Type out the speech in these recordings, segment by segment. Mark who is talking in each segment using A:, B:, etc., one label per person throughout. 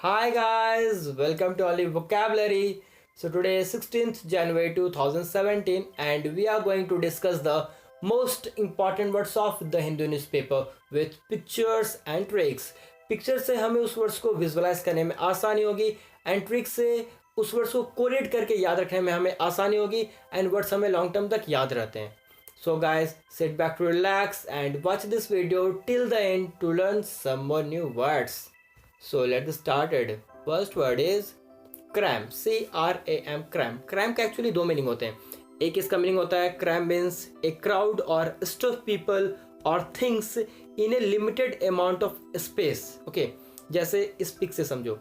A: Hi guys, welcome to Olive Vocabulary. So today is 16th January 2017 and we are going to discuss the most important words of the Hindu newspaper with pictures and tricks. Picture से हमें उस words को visualise करने में आसानी होगी and trick से उस वर्ड्स को कोरिलेट करके याद रखने में हमें आसानी होगी एंड वर्ड्स हमें लॉन्ग टर्म तक याद रहते हैं. So guys, sit back to relax and watch this video till the end to learn some more new words. So let's get started. First word is cram. C-R-A-M. Cram. Cram का actually दो meaning होते हैं. एक इसका meaning होता है cram means a crowd or stuff people or things in a limited amount of space. Okay, जैसे इस पिक से समझो.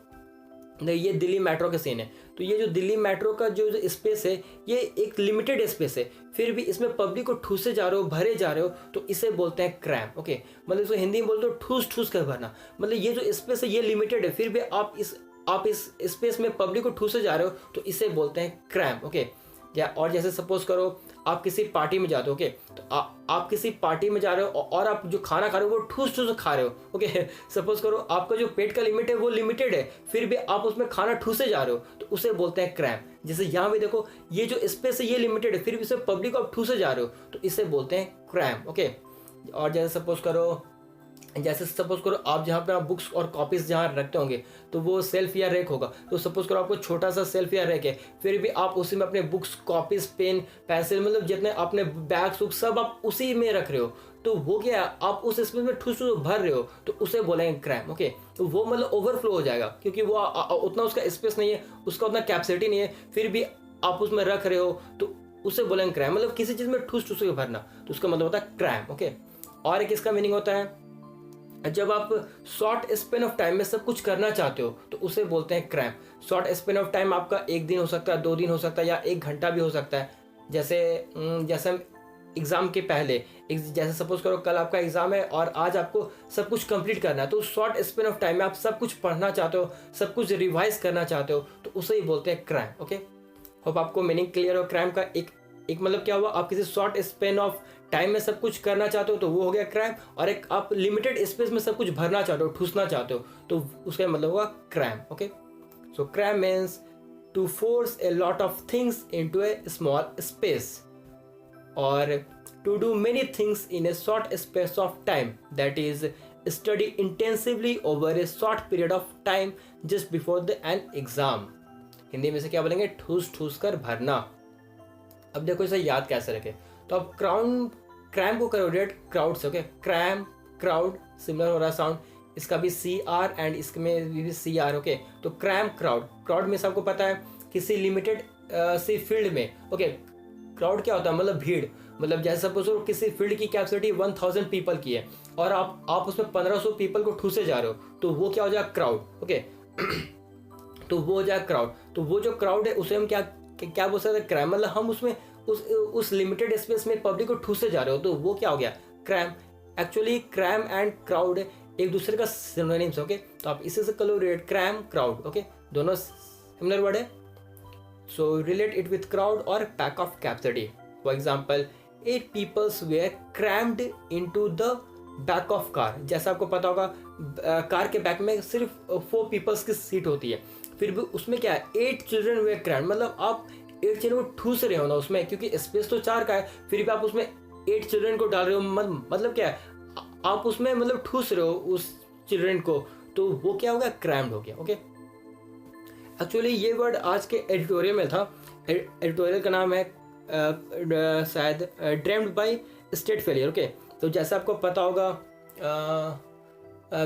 A: नहीं, ये दिल्ली मेट्रो का सीन है. तो ये जो दिल्ली मेट्रो का जो स्पेस है ये एक लिमिटेड स्पेस है, फिर भी इसमें पब्लिक को ठूसे जा रहे हो, भरे जा रहे हो, तो इसे बोलते हैं क्रैम. ओके, मतलब इसको हिंदी में बोलते हो ठूस ठूस कर भरना. मतलब ये जो स्पेस है ये लिमिटेड है, फिर भी आप इस स्पेस में पब्लिक को ठूसे जा रहे हो, तो इसे बोलते हैं क्रैम. ओके, या और जैसे सपोज करो आप किसी पार्टी में जाते हो. ओके, तो आप किसी पार्टी में जा रहे हो और आप जो खाना खा रहे हो वो ठूस ठूस खा रहे हो. ओके, सपोज करो आपका जो पेट का लिमिट है वो लिमिटेड है, फिर भी आप उसमें खाना ठूसे जा रहे हो, तो उसे बोलते हैं क्रैम. जैसे यहाँ भी देखो ये जो स्पेस है ये लिमिटेड है, फिर भी इसे पब्लिक को आप ठूसे जा रहे हो, तो इसे बोलते हैं क्रैम. ओके, और जैसे सपोज करो आप जहाँ पे आप बुक्स और कॉपीज जहाँ रखते होंगे तो वो सेल्फ या रैक होगा. तो सपोज करो आपको छोटा सा सेल्फ या रैक है, फिर भी आप उसी में अपने बुक्स, कॉपीज, पेन, पेंसिल, मतलब जितने अपने बैग्स बुक्स सब आप उसी में रख रहे हो, तो वो क्या आप उस स्पेस में ठूस ठूस भर रहे हो, तो उसे बोलेंगे क्रैम. ओके, तो वो मतलब ओवरफ्लो हो जाएगा क्योंकि वो उतना उसका स्पेस नहीं है, उसका उतना कैपेसिटी नहीं है, फिर भी आप उसमें रख रहे हो, तो उसे बोलेंगे क्रैम. मतलब किसी चीज़ में ठूस ठूस के भरना, तो उसका मतलब होता है क्रैम. ओके, और एक इसका मीनिंग होता है जब आप शॉर्ट स्पेन ऑफ टाइम में सब कुछ करना चाहते हो, तो उसे बोलते हैं cram. Short span of time आपका एक दिन हो सकता है, 2 दिन हो सकता है, या 1 घंटा भी हो सकता है. जैसे हम एग्ज़ाम के पहले, जैसे सपोज करो कल आपका एग्ज़ाम है और आज आपको सब कुछ कंप्लीट करना है, तो शॉर्ट स्पेन ऑफ टाइम में आप सब कुछ पढ़ना चाहते हो, सब कुछ रिवाइज करना चाहते हो, तो उसे ही बोलते हैं क्रैम. ओके, होप आपको मीनिंग क्लियर हो. क्रैम का एक मतलब क्या हुआ, आप किसी शॉर्ट स्पेन ऑफ टाइम में सब कुछ करना चाहते हो तो वो हो गया क्रैम, और एक आप लिमिटेड स्पेस में सब कुछ भरना चाहते हो, ठूसना चाहते हो, तो उसका मतलब हुआ cram. Okay, so cram means to force a lot of things into a small space और to do many things in a short space of time, that is study intensively over a short period of time just before the an exam. Hindi में से क्या बोलेंगे, ठूस ठूस कर भरना. अब देखो इसे याद कैसे रखें, तो आप क्रैम को करोडेट क्राउड से. ओके, क्रैम, क्राउड सिमिलर हो रहा साउंड, इसका भी CR एंड इसमें भी CR. ओके, तो क्रैम क्राउड. क्राउड में सबको पता है किसी लिमिटेड सी फील्ड में. ओके, क्राउड क्या होता है, मतलब भीड़. मतलब जैसे सपोज किसी फील्ड की कैपेसिटी 1000 पीपल की है और आप उसमें 1500 पीपल को ठूसे जा रहे हो, तो वो क्या हो जाएगा, क्राउड. ओके, तो वो हो जाएगा क्राउड. तो वो जो क्राउड है उसे हम क्या बोल सकते हैं, क्रैम. मतलब हम उसमें उस लिमिटेड स्पेस में पब्लिक को ठूसे जा रहे हो, तो वो क्या हो गया, cram. Actually cram and crowd एक दूसरे का सिनोनिम्स. ओके, तो आप इसी से कोलैबोरेट, क्रैम, क्राउड. ओके, दोनों सिमिलर वर्ड है, so relate it with crowd और pack of capacity. For example 8 peoples were crammed into the back of car. जैसा आपको पता होगा कार के बैक में सिर्फ 4 पीपल्स की सीट होती है, फिर भी उसमें क्या है, 8 चिल्ड्रन वेयर क्रैम्ड. मतलब आप 8 चिल्ड्रन को ठूस रहे हो ना उसमें, क्योंकि स्पेस तो 4 का है, फिर भी आप उसमें 8 चिल्ड्रन को डाल रहे हो. मतलब क्या है, आप उसमें मतलब ठूस रहे हो उस चिल्ड्रन को, तो वो क्या हो गया, क्रैम्ड हो गया. ओके, एक्चुअली ये वर्ड आज के एडिटोरियल में था. एडिटोरियल का नाम है शायद dreamed by state failure. Okay, तो जैसा आपको पता होगा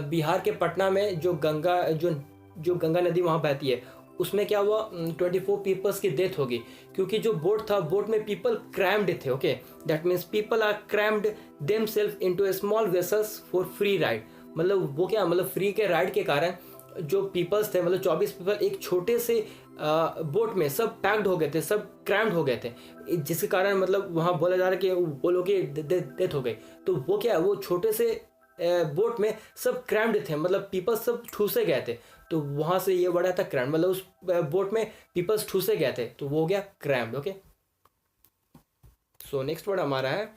A: बिहार के पटना में जो गंगा नदी वहाँ बहती है, उसमें क्या हुआ, 24 पीपल्स की डेथ होगी, क्योंकि जो बोट था, बोट में पीपल क्रैम्ड थे. Okay, that means people are crammed themselves into a small vessels for free ride. मतलब वो क्या, मतलब फ्री के राइड के कारण जो पीपल्स थे, मतलब 24 पीपल एक छोटे से बोट में सब पैक्ड हो गए थे, सब क्रैम्ड हो गए थे, जिसके कारण मतलब वहाँ बोला जा रहा है कि वो लोग की डेथ हो गई. तो वो क्या, वो छोटे से बोट में सब क्रैम्ड थे, मतलब पीपल सब ठूसे गए थे, तो वहाँ से ये वर्ड आता क्रैम्ड. मतलब उस बोट में पीपल्स ठूसे गए थे, तो वो हो गया crammed. Okay, so next word हमारा है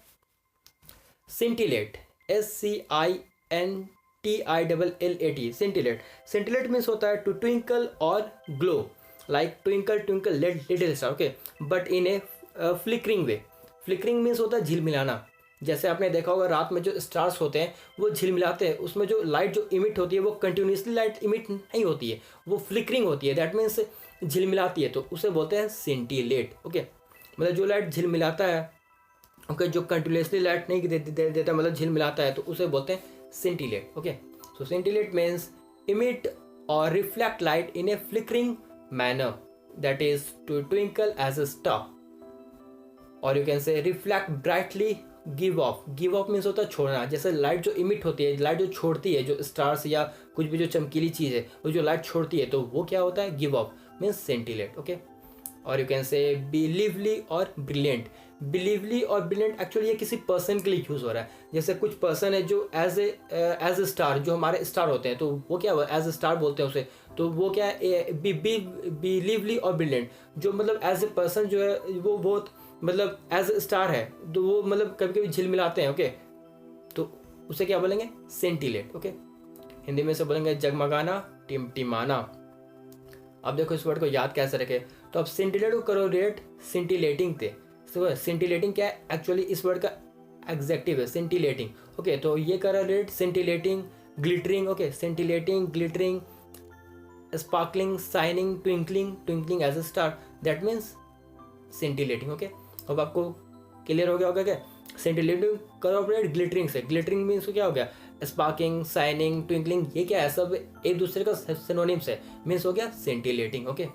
A: सिंटिलेट. SCINTILLATE. SCINTILLAT, scintillate. Scintillate means होता है to twinkle or glow, like twinkle little star, okay, but in a flickering way. Flickering means होता है झिलमिलाना. जैसे आपने देखा होगा रात में जो स्टार्स होते हैं वो झिलमिलाते हैं, उसमें जो लाइट जो इमिट होती है वो कंटिन्यूसली लाइट इमिट नहीं होती है, वो फ्लिकरिंग होती है. दैट मीन्स झिलमिलाती है, तो उसे बोलते हैं सेंटिलेट. ओके, मतलब जो लाइट झिलमिलाता है, ओके, जो कंटिन्यूसली लाइट नहीं देता मतलब झिलमिलाता है, तो उसे बोलते हैं scintillate. Okay, so scintillate means emit और reflect light in a flickering manner, that is to twinkle as a star, और you can say reflect brightly. Give off means होता है छोड़ना. जैसे लाइट जो इमिट होती है, लाइट जो छोड़ती है, जो स्टार्स या कुछ भी जो चमकीली चीज़ है वो जो लाइट छोड़ती है, तो वो क्या होता है, गिव ऑफ मीन्स सेंटिलेट. ओके, और यू कैन से बिलीवली और ब्रिलियंट. बिलीवली और ब्रिलियंट एक्चुअली ये किसी पर्सन के लिए यूज़ हो रहा है. जैसे कुछ पर्सन है जो एज ए स्टार, जो हमारे स्टार होते हैं, तो वो क्या एज ए स्टार बोलते हैं उसे, तो वो क्या है बिलीवली और ब्रिलियंट, जो मतलब एज ए पर्सन जो है वो बहुत मतलब एज ए स्टार है, तो वो मतलब कभी कभी झिलमिलाते हैं. ओके, तो उसे क्या बोलेंगे, सेंटिलेट. ओके, हिंदी में से बोलेंगे जगमगाना, टिमटिमाना. अब देखो इस वर्ड को याद कैसे रखें, तो अब सेंटिलेट को करो रेट सिंटिलेटिंग थे. सिंटिलेटिंग क्या है, एक्चुअली इस वर्ड का एग्जेक्टिव है सिंटिलेटिंग. ओके, तो ये corroborate scintillating, glittering. Okay, scintillating, glittering, sparkling, shining, twinkling as a star, that means scintillating. Okay, अब आपको क्लियर हो गया होगा क्या, सेंटिलेटिंग कॉर्पोरेट ग्लिटरिंग से. ग्लिटरिंग मीन्स क्या हो गया, स्पार्किंग, शाइनिंग, ट्विंकलिंग, ये क्या है, सब एक दूसरे का सिनोनिम्स है, मीन्स हो गया सेंटिलेटिंग. ओके,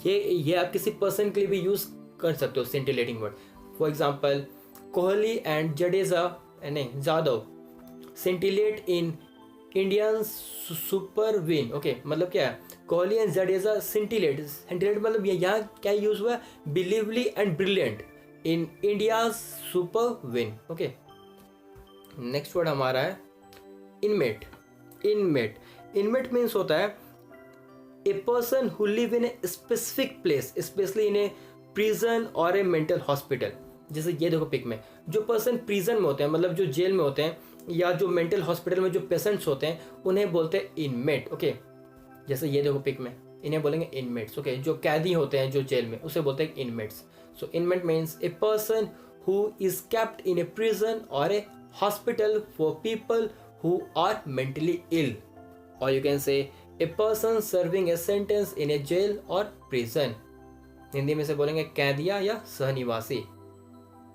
A: ये आप किसी पर्सन के लिए भी यूज कर सकते हो scintillating word. For example, Kohli and Jadeja नहीं Jadhav scintillate in Indian super win. Okay, मतलब क्या है, Kohli and Jadeja scintillate. Scintillate मतलब यहाँ क्या यूज हुआ है, बिलीवली and brilliant in India super win. Okay, next word हमारा है इनमेट. इनमेट मीन्स होता है a person who live in a specific place, specially in a prison और ए मेंटल हॉस्पिटल. जैसे ये देखो पिक में, जो पर्सन प्रिजन में होते हैं, मतलब जो जेल में होते हैं, या जो मेंटल हॉस्पिटल में जो पेशेंट्स होते हैं, उन्हें बोलते हैं इनमेट. ओके, जैसे ये देखो पिक में, इन्हें बोलेंगे इनमेट्स. ओके, जो कैदी होते हैं जो जेल में, उसे बोलते हैं inmates. So inmate means a person who is kept in a prison और a hospital for people who are mentally ill, और you can say a person serving a sentence in a jail और prison. Hindi में से बोलेंगे कैदिया या सहनिवासी.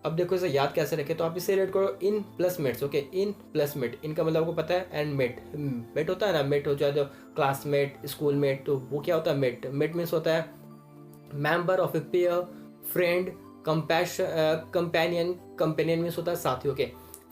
A: अब देखो इसे याद कैसे रखें, तो आप इसे रेड करो in plus mats. Okay, in plus met, इनका मतलब आपको पता है, एंड मेट होता है ना, मेट हो जाए तो क्लासमेट, स्कूल मेट, तो वो क्या होता है, मेट मीन्स होता है member of a pair, friend, companion means होता है साथी. ओके,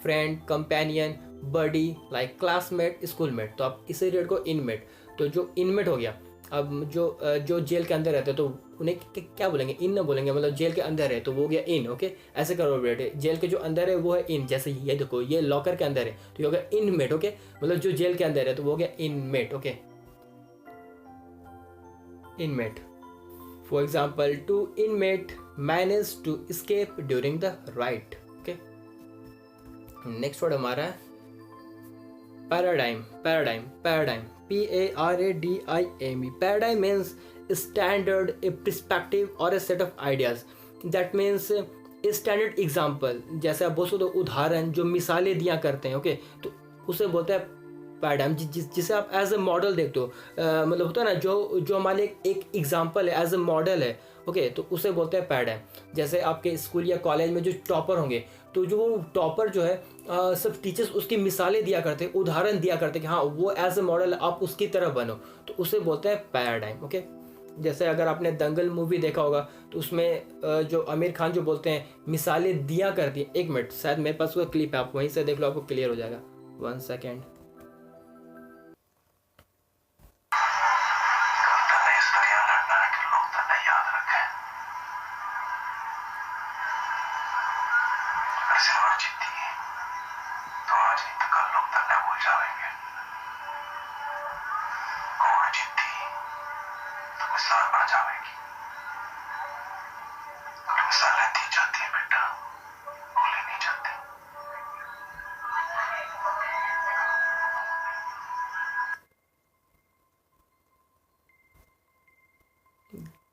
A: फ्रेंड, कंपेनियन, बडी, लाइक क्लासमेट, स्कूल मेट. तो आप इसे रेड को इनमेट. तो जो इनमेट हो गया, अब जो जेल के अंदर रहते हैं तो उन्हें क्या बोलेंगे, इन न बोलेंगे, मतलब जेल के अंदर है तो वो हो गया इन. ओके, ऐसे करो बेटे, जेल के जो अंदर है वो है इन. जैसे ये देखो, ये लॉकर के अंदर है तो ये हो गया इनमेट. ओके, मतलब जो जेल के अंदर है तो वो हो गया inmate. Okay, inmate. For example, to inmate manage to escape during the riot. Okay, next word हमारा है paradigm. PARADIME. Paradigm means standard, a perspective or a set of ideas. That means a standard example. जैसे आप बोल सकते हो उदाहरण, जो मिसालें दिया करते हैं. ओके, तो उसे बोलते हैं पैराडाइम, जिसे आप एज ए मॉडल देखते हो. मतलब होता है ना, जो हमारे एक एग्जाम्पल है, एज ए मॉडल है. ओके, तो उसे बोलते हैं पैराडाइम. जैसे आपके स्कूल या कॉलेज में जो टॉपर होंगे, तो जो वो टॉपर जो है सब टीचर्स उसकी मिसालें दिया करते हैं, उदाहरण दिया करते हैं कि हाँ वो एज ए मॉडल आप उसकी तरह बनो, तो उसे बोलते हैं पैराडाइम. ओके, जैसे अगर आपने दंगल मूवी देखा होगा तो उसमें जो आमिर खान जो बोलते हैं मिसालें दिया करती है. एक मिनट, शायद मेरे पास वो क्लिप है, आप वहीं से देख लो, आपको क्लियर हो जाएगा. 1 सेकेंड.
B: सिल्वर जीती तो आज नहीं तो कल लोग तन्ने भूल जाएंगे. गोल्ड जीती तो मिसाल बन जाएगी. और मिसालें दी जाती है बेटा, भूली नहीं जाती.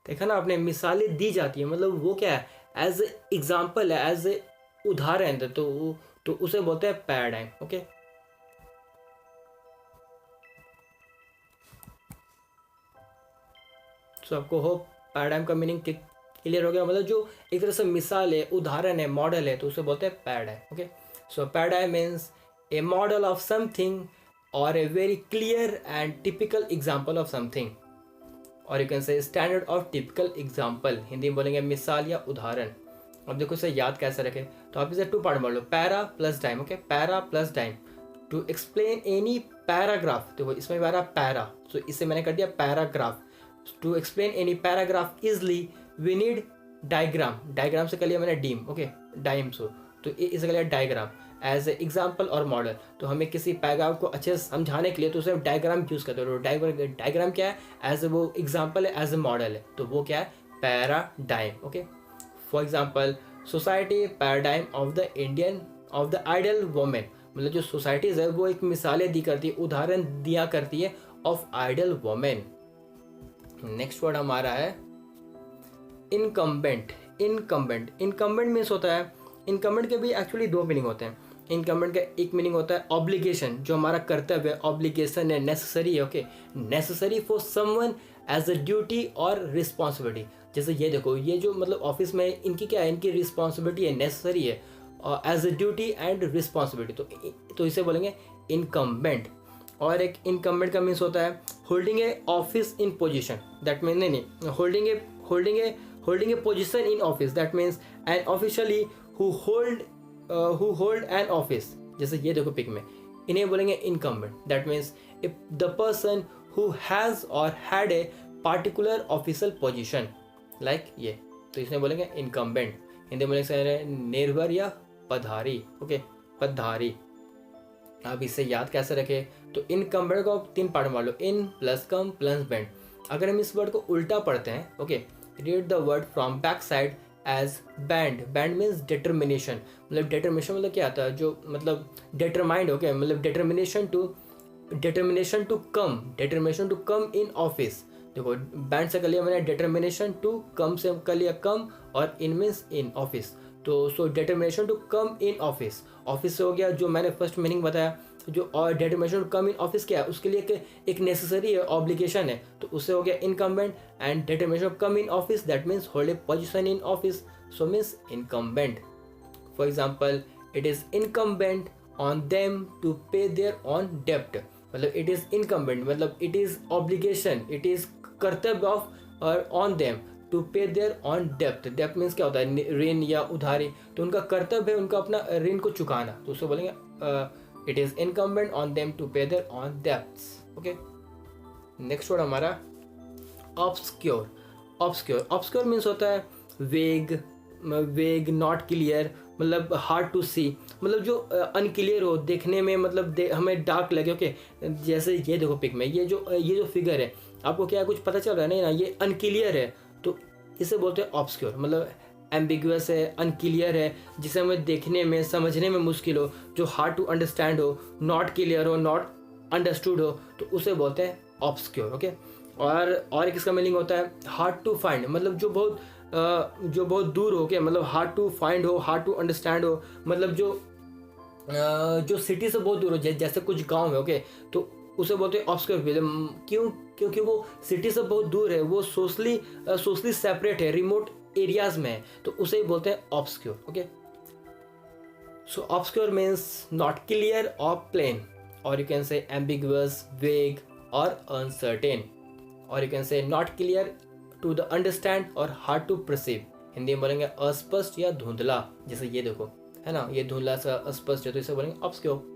A: देखा ना आपने, मिसालें दी जाती है, मतलब वो क्या है, एज एग्जाम्पल है, एज ए उदाहरण है, तो उसे बोलते हैं पैराडाइम। ओके, सो आपको होप पैराडाइम का मीनिंग क्लियर हो गया। मतलब जो एक तरह से मिसाल है, उदाहरण है, मॉडल है, तो उसे बोलते हैं paradigm. Okay, so paradigm means a model of something और a very clear and typical example of something, और you can say standard of typical example. Hindi में बोलेंगे मिसाल या उदाहरण। अब देखो इसे याद कैसे रखें, तो आप इसे 2 पार्ट मान लो, para plus dime. Okay, para plus dime to explain any paragraph. देखो इसमें पैरा पैरा, तो इसे मैंने कर दिया paragraph. To explain any paragraph easily we need diagram. Diagram से कर लिया मैंने डीम। ओके, डाइम, सो तो इसे कर लिया डायग्राम एज ए एग्जाम्पल और मॉडल। तो हमें किसी पैराग्राफ को अच्छे से समझाने के लिए तो उसे डायग्राम यूज़ करते हो। डायग्राम क्या है, एज वो एग्जाम्पल है, एज ए मॉडल है, तो वो क्या है, paradigm. Okay, for example society paradigm of the Indian of the ideal women. मतलब जो सोसाइटीज है वो एक मिसालें दी करती है, उदाहरण दिया करती है of ideal women. Next word हमारा है इनकम्बेंट। इनकम्बेंट मीन्स होता है, इनकम्बेंट के भी एक्चुअली 2 मीनिंग होते हैं। इनकम्बेंट का एक मीनिंग होता है ऑब्लिगेशन, जो हमारा कर्तव्य है, ऑब्लिगेशन है, नेसेसरी है। Okay, necessary for someone as a duty और रिस्पॉन्सिबिलिटी। जैसे ये देखो, ये जो मतलब ऑफिस में इनकी क्या है, इनकी रिस्पॉन्सिबिलिटी है, नेसेसरी है, as a duty and responsibility, तो इसे बोलेंगे इनकम्बेंट। और एक इनकम्बेंट का मीन्स होता है holding a office in position, that mean नहीं holding a position in office, that means an officially who hold an office. जैसे ये देखो पिक में, इन्हें बोलेंगे incumbent, that means the person who has और had a particular official position, like ये, तो इसमें बोलेंगे इनकम्बेंट। हिंदी में बोलेंगे निर्भर या पधारी। ओके, पधारी। आप इसे याद कैसे रखें, तो इनकम्बेंट को आप 3 पार्ट मान लो, in plus cum plus bend. अगर हम इस वर्ड को उल्टा पढ़ते हैं, okay, read the word from back side as band. Band means determination. मतलब डिटर्मिनेशन मतलब क्या आता है, जो मतलब डिटरमाइंड। ओके, मतलब determination to come in office. देखो बैंड से कर लिया मैंने डिटर्मिनेशन टू, कम से कर लिया कम, और इन मीन्स इन ऑफिस, तो so determination to come in office. Office से हो गया जो मैंने फर्स्ट मीनिंग बताया, जो और determination to come in office क्या है, उसके लिए एक नेसेसरी है, ऑब्लिगेशन है, तो उससे हो गया incumbent. And determination to come in office, that means hold a position in office, so means incumbent. For example, it is incumbent on them to pay their on डेप्ट। मतलब इट इज़ इनकम्बेंट मतलब it is obligation, it is कर्तव्य of और on them to pay their on dept. Dept means क्या होता है, ऋण या उधारी, तो उनका कर्तव्य है उनका अपना ऋण को चुकाना, तो उसको बोलेंगे it is incumbent on them to pay their on debts. Okay, next word हमारा ऑब्सक्योर। ऑब्सक्योर मीन्स होता है वेग, नॉट क्लियर, मतलब हार्ड टू सी, मतलब जो अनक्लियर हो, देखने में मतलब हमें डार्क लगे। ओके, जैसे ये देखो पिक में, ये जो फिगर है, आपको क्या कुछ पता चल रहा है, नहीं ना, ये अनक्लियर है, तो इसे बोलते हैं ऑब्सक्योर। मतलब एम्बिगुअस है, अनक्लियर है, जिसे हमें देखने में समझने में मुश्किल हो, जो हार्ड टू अंडरस्टैंड हो, नॉट क्लियर हो, नॉट अंडरस्टूड हो, तो उसे बोलते हैं ऑब्सक्योर। ओके, और एक इसका मीनिंग होता है हार्ड टू फाइंड, मतलब जो बहुत दूर हो के, मतलब हार्ड टू फाइंड हो, हार्ड टू अंडरस्टैंड हो, मतलब जो सिटी से बहुत दूर हो, जैसे कुछ गांव है। ओके, तो उसे बोलते हैं ऑब्सक्योर। क्यों? क्योंकि वो सिटी से बहुत दूर है, वो सोशली सेपरेट है, रिमोट एरियाज में है, तो उसे बोलते हैं obscure. Okay, so obscure means not clear और प्लेन, और you can say ambiguous, vague और अनसर्टेन, और you can say not clear to the understand और हार्ड टू परसीव। हिंदी में बोलेंगे अस्पष्ट या धुंधला। जैसे ये देखो है ना, ये धुंधला सा अस्पष्ट है, तो इसे बोलेंगे ऑब्सक्योर।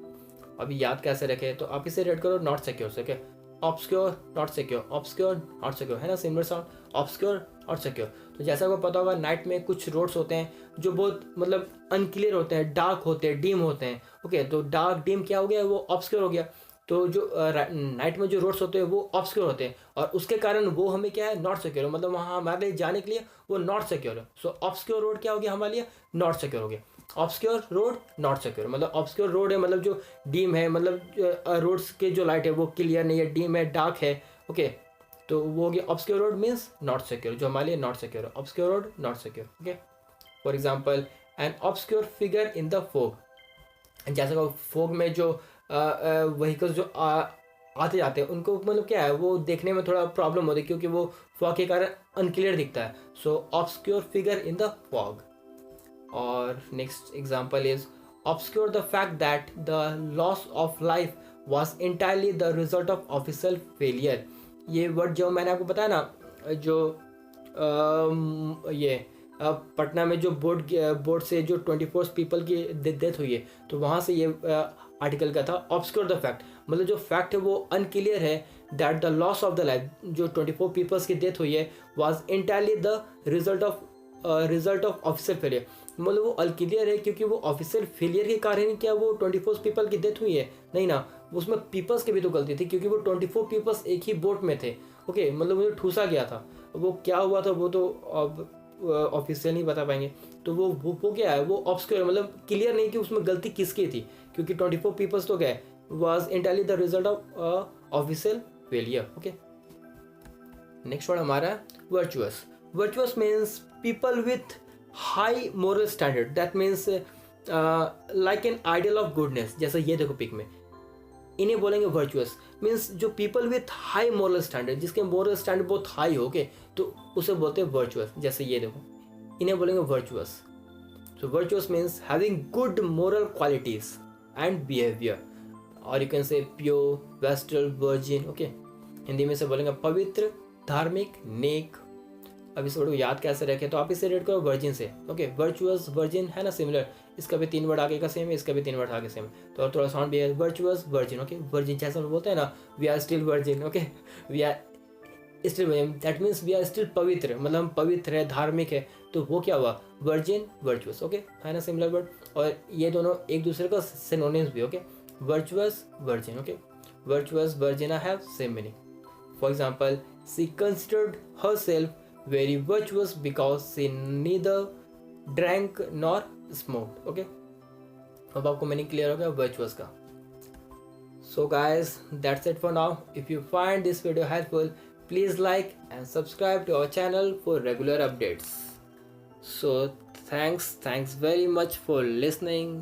A: अभी याद कैसे रखे, तो आप इसे रेड करो नॉट सिक्योर से। Okay, obscure not secure, obscure not secure, है ना similar sound, obscure not secure. तो जैसा आपको पता होगा, नाइट में कुछ रोड्स होते हैं जो बहुत मतलब अनक्लियर होते हैं, डार्क होते हैं, डीम होते हैं। ओके, तो डार्क डीम क्या हो गया, वो ऑब्सक्योर हो गया। तो जो नाइट में जो रोड्स होते हैं वो ऑब्सक्योर होते हैं, और उसके कारण वो हमें क्या है, नॉट सिक्योर, मतलब वहाँ हमारे लिए जाने के लिए वो नॉट सिक्योर है। सो ऑब्सक्योर रोड क्या हो गया हमारे लिए, नॉट सिक्योर हो गया। ऑब्सक्योर रोड नॉट सिक्योर, मतलब ऑब्सक्योर रोड है, मतलब जो डीम है, मतलब रोड्स के जो लाइट है वो क्लियर नहीं है, डीम है, डार्क है। ओके, तो वो हो गया obscure road means not secure, जो हमारे लिए नॉट सिक्योर है, obscure road not secure. Okay, for example an obscure figure in the fog, जैसे कि फोग में जो व्हीकल्स जो आते जाते हैं उनको मतलब क्या है, वो देखने में थोड़ा प्रॉब्लम होती है क्योंकि वो फॉग के कारण अनक्लियर दिखता है। So obscure figure in the fog. और next example is obscure the fact that the loss of life was entirely the result of official failure. ये वर्ड जो मैंने आपको बताया ना, जो ये पटना में जो बोर्ड से जो 24 पीपल की डेथ हुई है, तो वहाँ से ये आर्टिकल का था ऑब्सक्योर द फैक्ट, मतलब जो फैक्ट है वो अनक्लियर है, that the loss of the life, जो 24 पीपल्स की डेथ हुई है, was entirely the result of official failure, मतलब वो अनक्लियर है क्योंकि वो ऑफिशियल फेलियर के कारण क्या वो 24 पीपल की डेथ हुई है, नहीं ना, उसमें पीपल्स की भी तो गलती थी क्योंकि वो 24 पीपल्स एक ही बोट में थे। ओके, मतलब मुझे ठूसा गया था, वो क्या हुआ था वो तो अब ऑफिशियल नहीं बता पाएंगे। तो वो क्या है, वो ऑब्सक्योर, मतलब क्लियर नहीं कि उसमें गलती किसकी थी, क्योंकि 24 पीपल्स तो गए, was entirely the result of official failure. Okay, next word हमारा virtuous. Virtuous means people with high moral standard, that means like an ideal of goodness. जैसे ये देखो पिक में, इन्हें बोलेंगे वर्चुअस, मीन्स जो people with high moral standard, जिसके moral standard बहुत हाई हो, ओके, तो उसे बोलते हैं वर्चुअस। जैसे ये देखो, इन्हें बोलेंगे virtuous. So virtuous means having good moral qualities and behaviour, और you can say pure, vestal, virgin. Okay, Hindi में से बोलेंगे पवित्र, धार्मिक, नेक। अब इस वर्ड को याद कैसे रखें, तो आप इसे रेड करो वर्जिन से। ओके, वर्चुअस, वर्जिन है ना सिमिलर, इसका भी 3 वर्ड आगे का सेम है, इसका भी 3 वर्ड आगे सेम है, तो और थोड़ा साउंड भी है, वर्चुअस, वर्जिन। ओके, वर्जिन जैसा बोलते हैं ना, we are still virgin. Okay, we are still virgin, that means we are still पवित्र, मतलब हम पवित्र है, धार्मिक है, तो वो क्या हुआ, वर्जिन, वर्चुअस। ओके, है ना सिमिलर वर्ड, और ये दोनों एक दूसरे का सिनोनिम्स भी। Okay, virtuous, virgin. Okay, virtuous, virgin have same meaning. For example, she considered herself very virtuous because she neither drank nor smoked. Okay, अब आपको मीनिंग क्लियर हो गया virtuous का. So guys, that's it for now. If you find this video helpful, please like and subscribe to our channel for regular updates. So thanks very much for listening.